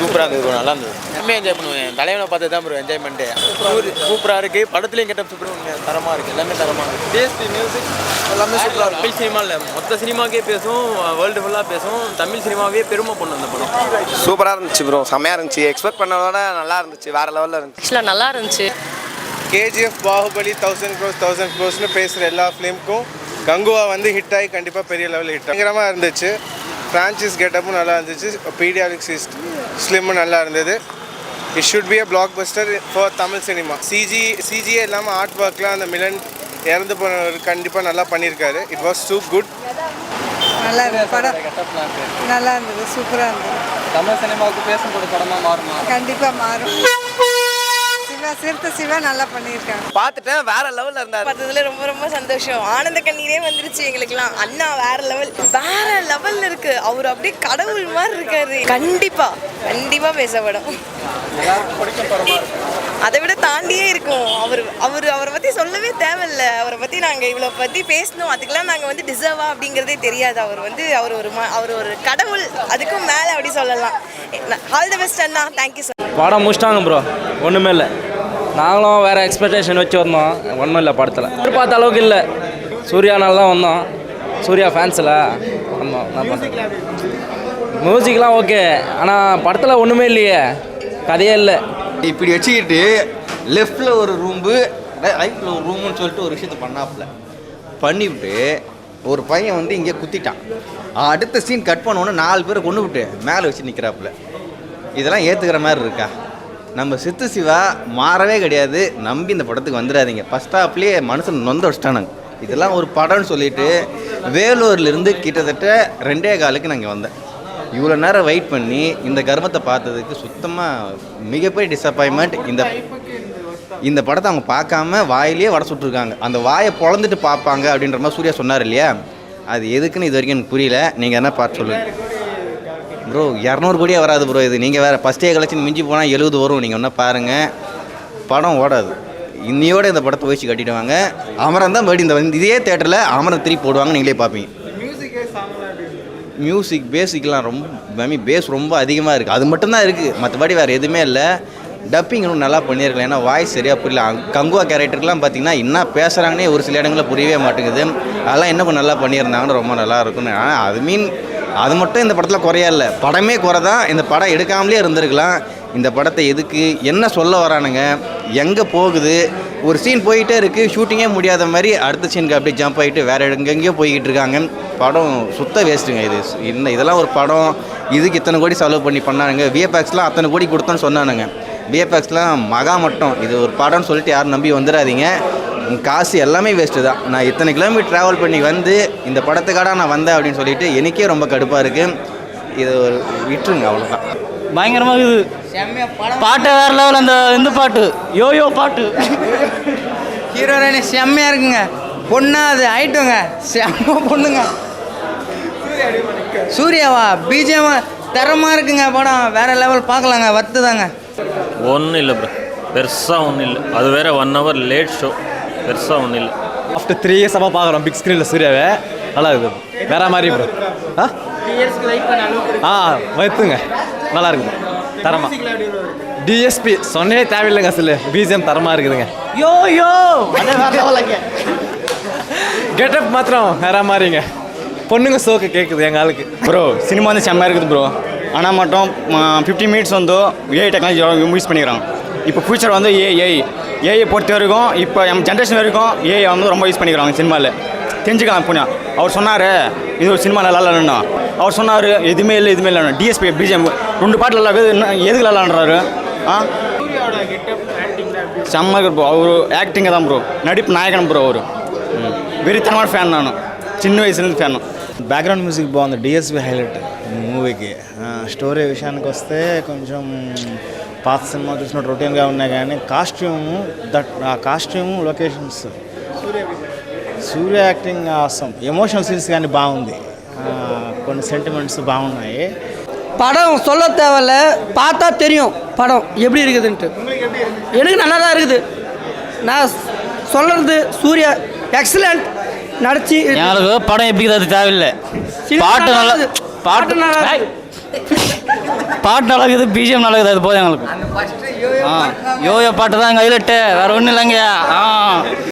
சூப்பராக இருந்தது ப்ரோ, நல்லா இருந்தது. செம்மையாக என்ஜாய் பண்ணுவேன். தலைவனை பார்த்து தான் ப்ரோ என்ஜாய்மெண்ட்டு. சூப்பராக இருக்குது. படத்துலையும் கெட்டப் சூப்பராக தரமாக இருக்குது. எல்லாமே தரமாக இருக்குது. டேஸ்ட் மியூசிக் எல்லாமே சூப்பராக இருக்கும். தமிழ் சினிமா இல்லை, மொத்த சினிமாக்கே பேசும், வேர்ல்டு ஃபுல்லாக பேசும். தமிழ் சினிமாவே பெருமை பண்ணு அந்த படம். சூப்பராக இருந்துச்சு ப்ரோ, செம்மையாக இருந்துச்சு. எக்ஸ்பெக்ட் பண்ணதோட நல்லா இருந்துச்சு, வேறு லெவலில் இருந்துச்சு. ஆக்சுவலாக நல்லா இருந்துச்சு. கேஜிஎஃப் பாகுபலி 1000 crores பேசுகிற எல்லா ஃபிலிமுக்கும் கங்குவா வந்து ஹிட் ஆகி கண்டிப்பாக பெரிய லெவலில் ஹிட் பயங்கரமாக இருந்துச்சு. ஃப்ரான்ச்சைஸ் கெட்டப்பும் நல்லா இருந்துச்சு. பீடியாலிக் ஸ்லிம்மும் நல்லா இருந்தது. It should be a blockbuster for Tamil cinema. சிஜியே இல்லாமல் ஆர்ட் ஒர்க்லாம் அந்த மிலன் இறந்து போனவர் கண்டிப்பாக நல்லா பண்ணியிருக்காரு. It was too good. நல்லா இருந்தது படம், நல்லா இருந்தது, சூப்பராக இருந்தது. தமிழ் சினிமாவுக்கு பேசும்போது படமாக மாறுமா? கண்டிப்பாக மாறும். சிவா நல்லா பண்ணியிருக்காங்க. பார்த்துட்டேன், வேற லெவலில் இருந்தார். பார்த்ததுல ரொம்ப ரொம்ப சந்தோஷம். ஆனந்த கண்ணீரே வந்துருச்சு எங்களுக்குலாம். அண்ணா வேற லெவல்ல இருக்கு. அவர் அப்படியே கடவுள் மாதிரி இருக்காரு. கண்டிப்பா பேசப்படும். அதை விட தாண்டியே இருக்கும். அவரை பத்தி சொல்லவே தேவையில்ல. அவரை பத்தி நாங்க இவ்வளவு பத்தி பேசணும், அதுக்கெல்லாம் நாங்க வந்து டிசர்வா அப்படிங்கறதே தெரியாது. அவர் ஒரு கடவுள், அதுக்கும் மேல அப்படி சொல்லலாம். All the best Anna. Thank you sir. படம் முடிச்சிட்டாங்க ப்ரோ, ஒன்றுமே இல்லை. நாங்களும் வேறு எக்ஸ்பெக்டேஷன் வச்சு வந்தோம், ஒன்றும் இல்லை படத்தில். பார்த்த அளவுக்கு இல்லை. சூர்யானால தான் வந்தோம், சூர்யா ஃபேன்ஸில் வந்தோம். நான் பண்ணேன் மியூசிக்லாம் ஓகே, ஆனால் படத்தில் ஒன்றுமே இல்லையே, கதையே இல்லை. இப்படி வச்சுக்கிட்டு லெஃப்டில் ஒரு ரூம்பு, ரைட்டில் ஒரு ரூமுன்னு சொல்லிட்டு ஒரு விஷயத்தை பண்ணிவிட்டு ஒரு பையன் வந்து இங்கே குத்திட்டான். அடுத்த சீன் கட் பண்ணோன்னு 4 பேரை கொண்டு விட்டு மேலே வச்சு நிற்கிறாப்புல. இதெல்லாம் ஏற்றுக்கிற மாதிரி இருக்கா? நம்ம சித்து சிவா மாறவே கிடையாது. நம்பி இந்த படத்துக்கு வந்துடாதீங்க. ஃபஸ்ட் ஹாப்லேயே மனுஷன் நொந்த வச்சிட்டானுங்க. இதெல்லாம் ஒரு படம்னு சொல்லிட்டு வேலூர்லேருந்து கிட்டத்தட்ட 2:15 நாங்கள் வந்தேன். இவ்வளோ நேரம் வெயிட் பண்ணி இந்த கர்மத்தை பார்த்ததுக்கு சுத்தமாக மிகப்பெரிய டிசப்பாயின்மெண்ட். இந்த படத்தை அவங்க பார்க்காம வாயிலே வடை சுட்டுருக்காங்க. அந்த வாயை பொழந்துட்டு பார்ப்பாங்க அப்படின்ற மாதிரி சூர்யா சொன்னார் இல்லையா, அது எதுக்குன்னு இது வரைக்கும் எனக்கு புரியல. நீங்கள் என்ன பார்த்து சொல்லுங்கள் ப்ரோ. 200 கோடியே வராது ப்ரோ. இது நீங்கள் வேறு ஃபஸ்ட்டே கலெக்ஷன் மிஞ்சி போனால் 70 வரும். நீங்கள் ஒன்றா பாருங்கள், படம் ஓடாது. இன்னையோடு இந்த படத்தை வச்சு கட்டிடுவாங்க. அமரன் தான் மறுபடியும் இந்த இதே தேட்டரில் அமரன் 3 போடுவாங்க, நீங்களே பார்ப்பீங்க. மியூசிக் பேசிக்லாம் ரொம்ப பேஸ் ரொம்ப அதிகமாக இருக்குது. அது மட்டும்தான் இருக்குது, மற்றபடி வேறு எதுவுமே இல்லை. டப்பிங் இன்னும் நல்லா பண்ணியிருக்கலாம், ஏன்னா வாய்ஸ் சரியாக புரியல. கங்குவா கேரக்டருக்குலாம் பார்த்திங்கன்னா என்ன பேசுகிறாங்கன்னே ஒரு சில இடங்களில் புரியவே மாட்டேங்குது. அதெல்லாம் இன்னும் கொஞ்சம் நல்லா பண்ணியிருந்தாங்கன்னு ரொம்ப நல்லா இருக்குன்னு. ஆனால் அது மட்டும் இந்த படத்தில் குறையா இல்லை, படமே குறை தான். இந்த படம் எடுக்காமலே இருந்திருக்கலாம். இந்த படத்தை எதுக்கு, என்ன சொல்ல வரானுங்க, எங்கே போகுது, ஒரு சீன் போயிட்டே இருக்குது, ஷூட்டிங்கே முடியாத மாதிரி அடுத்த சீனுக்கு அப்படியே ஜம்ப் ஆகிட்டு வேறு எங்கெங்கேயோ போய்கிட்டு இருக்காங்க. படம் சுத்த வேஸ்ட்டுங்க. இதெல்லாம் ஒரு படம், இதுக்கு இத்தனை கோடி செலவு பண்ணி பண்ணானுங்க. விஎஃப்எக்ஸ்லாம் அத்தனை கோடி கொடுத்தோன்னு சொன்னானுங்க. விஎஃப்எக்ஸ்லாம் மகா மட்டம். இது ஒரு படம்னு சொல்லிட்டு யாரும் நம்பி வந்துடாதீங்க. காசு எல்லாமே வேஸ்ட்டு தான். நான் இத்தனை கிலோமீட்டர் ட்ராவல் பண்ணி வந்து இந்த படத்துக்காக நான் வந்தேன் அப்படின்னு சொல்லிட்டு எனக்கே ரொம்ப கடுப்பாக இருக்குது. இது ஒரு விட்டுருங்க, அவ்வளோதான். பயங்கரமாக இருக்குது பாட்டு, வேறு லெவல். அந்த இந்த பாட்டு யோயோ பாட்டு ஹீரோயினி செம்மையாக இருக்குங்க. பொண்ணா அது ஆயிட்டுங்க, செம்ம பொண்ணுங்க. சூர்யாவா பிஜிஎம் தரமாக இருக்குங்க. படம் வேறு லெவல், பார்க்கலாங்க, வத்துதாங்க. ஒன்றும் இல்லை ப்ரோ, பெருசாக ஒன்றும் இல்லை. அது வேறு 1 hour லேட் ஷோ, பெருசாக ஒன்றும் இல்லை. ஆஃப்டர் 3 years பார்க்குறோம் பிக் ஸ்க்ரீனில் சூர்யாவை. நல்லா இருக்குது, வேறு மாதிரி ப்ரோ. வைத்துங்க, நல்லா இருக்குது, தரமா. டிஎஸ்பி சொன்னே தேவையில்லைங்க, சில பிஜிஎம் தரமாக இருக்குதுங்க. யோ கெட்டப் மாத்திரம் வேற மாதிரிங்க. பொண்ணுங்க சோக்கு கேட்குது எங்கள் ஆளுக்கு. ப்ரோ சினிமா வந்து செம்மையாக இருக்குது ப்ரோ. ஆனால் மட்டும் 50 minutes வந்து ஏஐ டெக்னாலஜி யூஸ் பண்ணிக்கிறாங்க. இப்போ ஃபியூச்சர் வந்து ஏஐ பொறுத்த வரைக்கும் இப்போ நம்ம ஜென்ரேஷன் வரைக்கும் ஏஐ வந்து ரொம்ப யூஸ் பண்ணிக்கிறாங்க சினிமாவில். தெரிஞ்சுக்கலாம் புண்ணியா. அவர் சொன்னார் இது ஒரு சினிமா நல்லா இல்லைன்னா, அவர் சொன்னார் எதுவுமே இல்லை. டிஎஸ்பி பிஜிஎம் 2 பாட்டு நல்லா இருக்குது, எதுக்கு நல்லான்றாரு? செம்ம ப்ரோ. அவர் ஆக்டிங்கை தான் ப்ரோ, நடிப்பு நாயகன் ப்ரோ. அவர் வெறித்தனமான ஃபேன். நான் చిన్న వయసుலேருந்து ఫ్యాన్. బ్యాక్గ్రౌండ్ మ్యూజిక్ బాగుంది, డిఎస్పి హైలైట్ మూవీకి. స్టోరీ విషయానికి వస్తే కొంచెం పాత సినిమా చూసినట్టు రొటీన్గా ఉన్నాయి, కానీ ఆ కాస్ట్యూము లొకేషన్స్, సూర్య యాక్టింగ్ ఆసం, ఎమోషనల్ సీన్స్ కానీ బాగుంది, కొన్ని సెంటిమెంట్స్ బాగున్నాయి. படம் சொல்ல தேவையில்ல, பார்த்தா தெரியும் படம் எப்படி இருக்குதுன்ட்டு. எனக்கு நல்லா தான் இருக்குது. நான் சொல்கிறது சூர்யா எக்ஸலண்ட் நடிச்சு. எங்களுக்கு படம் எப்படி அது தேவையில்லை. பாட்டு நல்லா பாட்டு நல்லா இருக்குது, பிஜிஎம் நல்லா இருக்குது, அது போதும் எங்களுக்கு. யோயோ பாட்டு தான் எங்கள் ஹைலைட்டு, வேறு ஒன்றும் இல்லைங்க.